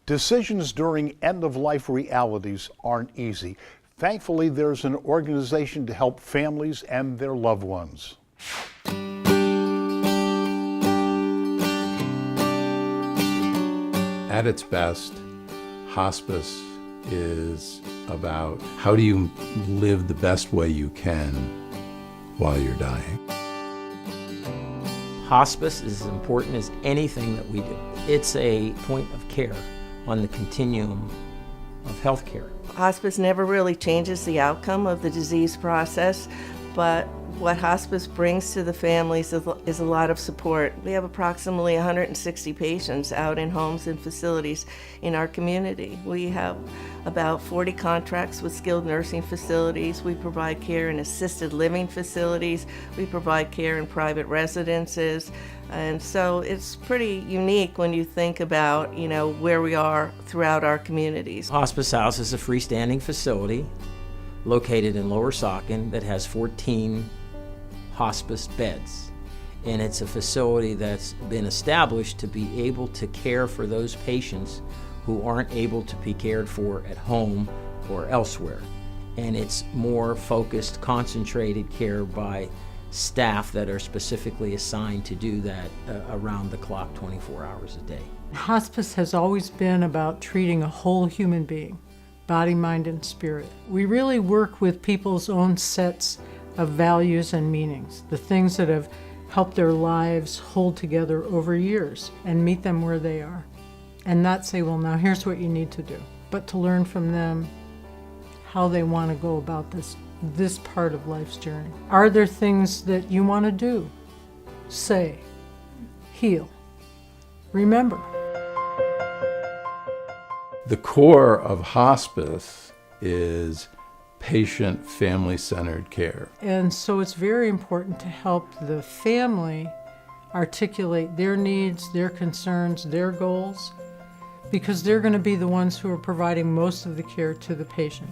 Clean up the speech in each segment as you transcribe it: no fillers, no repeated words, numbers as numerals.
Decisions during end-of-life realities aren't easy. Thankfully, there's an organization to help families and their loved ones. At its best, hospice is about how do you live the best way you can while you're dying. Hospice is as important as anything that we do. It's a point of care on the continuum of healthcare. Hospice never really changes the outcome of the disease process, but what hospice brings to the families is a lot of support. We have approximately 160 patients out in homes and facilities in our community. We have about 40 contracts with skilled nursing facilities. We provide care in assisted living facilities. We provide care in private residences. And so it's pretty unique when you think about, where we are throughout our communities. Hospice House is a freestanding facility located in Lower Saucon that has 14 hospice beds. And it's a facility that's been established to be able to care for those patients who aren't able to be cared for at home or elsewhere. And it's more focused, concentrated care by staff that are specifically assigned to do that around the clock, 24 hours a day. Hospice has always been about treating a whole human being, body, mind, and spirit. We really work with people's own sets of values and meanings, the things that have helped their lives hold together over years, and meet them where they are. And not say, well, now here's what you need to do, but to learn from them how they want to go about this part of life's journey. Are there things that you want to do, say, heal, remember? The core of hospice is patient, family-centered care. And so it's very important to help the family articulate their needs, their concerns, their goals, because they're going to be the ones who are providing most of the care to the patient.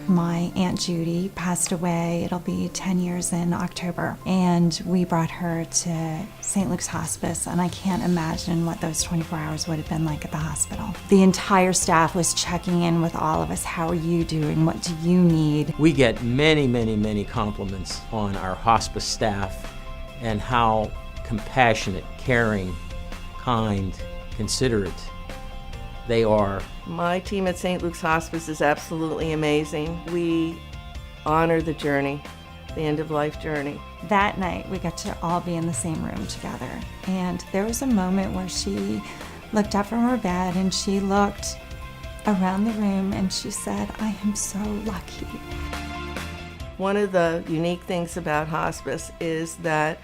My Aunt Judy passed away. It'll be 10 years in October. And we brought her to St. Luke's Hospice, and I can't imagine what those 24 hours would have been like at the hospital. The entire staff was checking in with all of us. How are you doing? What do you need? We get many, many, many compliments on our hospice staff and how compassionate, caring, kind, considerate they are. My team at St. Luke's Hospice is absolutely amazing. We honor the journey, the end-of-life journey. That night, we got to all be in the same room together. And there was a moment where she looked up from her bed and she looked around the room and she said, I am so lucky. One of the unique things about hospice is that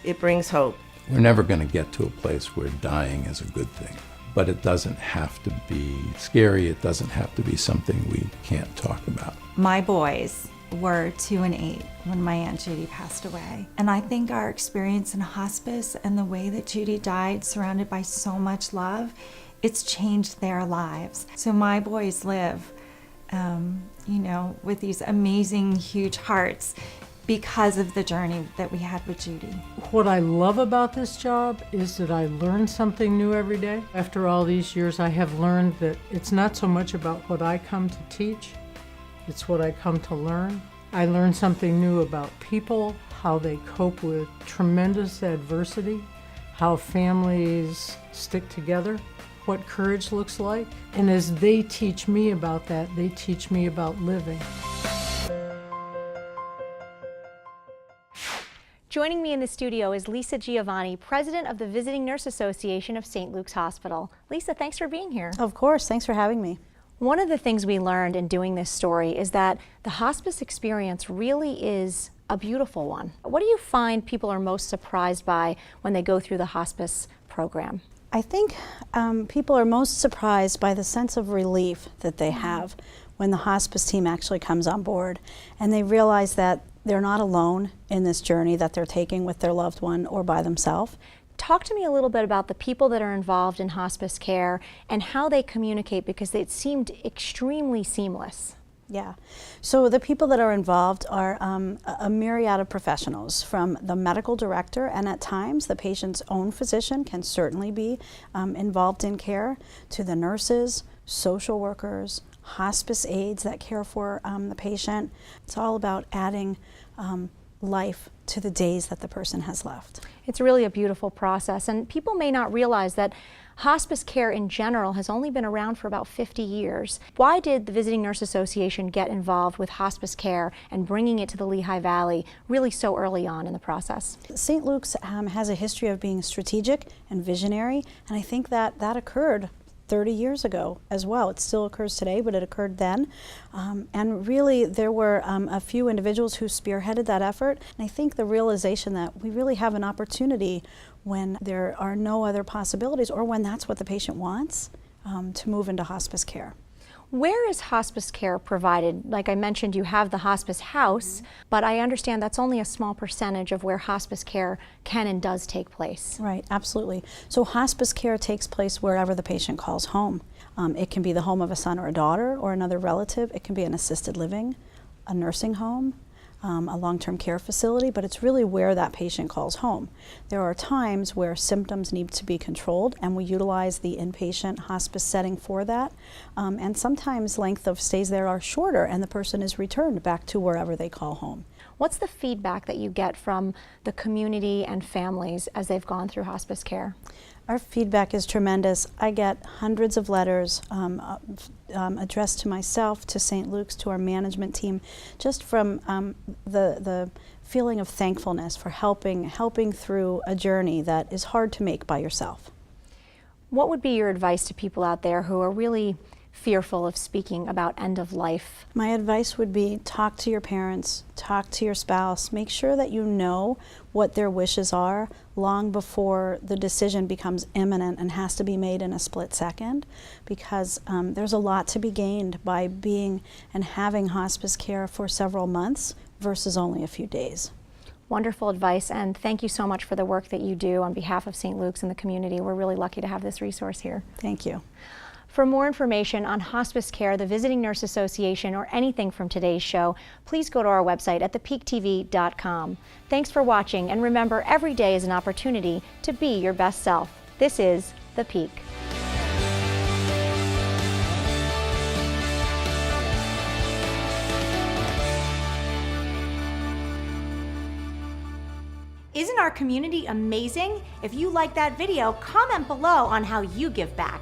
it brings hope. We're never going to get to a place where dying is a good thing. But it doesn't have to be scary. It doesn't have to be something we can't talk about. My boys were 2 and 8 when my Aunt Judy passed away. And I think our experience in hospice and the way that Judy died, surrounded by so much love, it's changed their lives. So my boys live, with these amazing, huge hearts because of the journey that we had with Judy. What I love about this job is that I learn something new every day. After all these years, I have learned that it's not so much about what I come to teach, it's what I come to learn. I learn something new about people, how they cope with tremendous adversity, how families stick together, what courage looks like. And as they teach me about that, they teach me about living. Joining me in the studio is Lisa Giovanni, president of the Visiting Nurse Association of St. Luke's Hospital. Lisa, thanks for being here. Of course, thanks for having me. One of the things we learned in doing this story is that the hospice experience really is a beautiful one. What do you find people are most surprised by when they go through the hospice program? I think people are most surprised by the sense of relief that they have when the hospice team actually comes on board and they realize that they're not alone in this journey that they're taking with their loved one or by themselves. Talk to me a little bit about the people that are involved in hospice care and how they communicate, because it seemed extremely seamless. Yeah. So the people that are involved are a myriad of professionals, from the medical director, and at times the patient's own physician can certainly be involved in care, to the nurses, social workers, hospice aides that care for the patient. It's all about adding life to the days that the person has left. It's really a beautiful process, and people may not realize that hospice care in general has only been around for about 50 years. Why did the Visiting Nurse Association get involved with hospice care and bringing it to the Lehigh Valley really so early on in the process? St. Luke's has a history of being strategic and visionary, and I think that occurred 30 years ago as well. It still occurs today, but it occurred then. And really, there were a few individuals who spearheaded that effort. And I think the realization that we really have an opportunity when there are no other possibilities, or when that's what the patient wants, to move into hospice care. Where is hospice care provided? Like I mentioned, you have the hospice house, but I understand that's only a small percentage of where hospice care can and does take place. Right, absolutely. So hospice care takes place wherever the patient calls home. It can be the home of a son or a daughter or another relative. It can be an assisted living, a nursing home, a long-term care facility, but it's really where that patient calls home. There are times where symptoms need to be controlled, and we utilize the inpatient hospice setting for that. And sometimes length of stays there are shorter, and the person is returned back to wherever they call home. What's the feedback that you get from the community and families as they've gone through hospice care? Our feedback is tremendous. I get hundreds of letters addressed to myself, to St. Luke's, to our management team, just from the feeling of thankfulness for helping through a journey that is hard to make by yourself. What would be your advice to people out there who are really fearful of speaking about end of life? My advice would be, talk to your parents, talk to your spouse, make sure that you know what their wishes are long before the decision becomes imminent and has to be made in a split second, because there's a lot to be gained by being and having hospice care for several months versus only a few days. Wonderful advice, and thank you so much for the work that you do on behalf of St. Luke's and the community. We're really lucky to have this resource here. Thank you. For more information on hospice care, the Visiting Nurse Association, or anything from today's show, please go to our website at thepeaktv.com. Thanks for watching, and remember, every day is an opportunity to be your best self. This is The Peak. Isn't our community amazing? If you like that video, comment below on how you give back.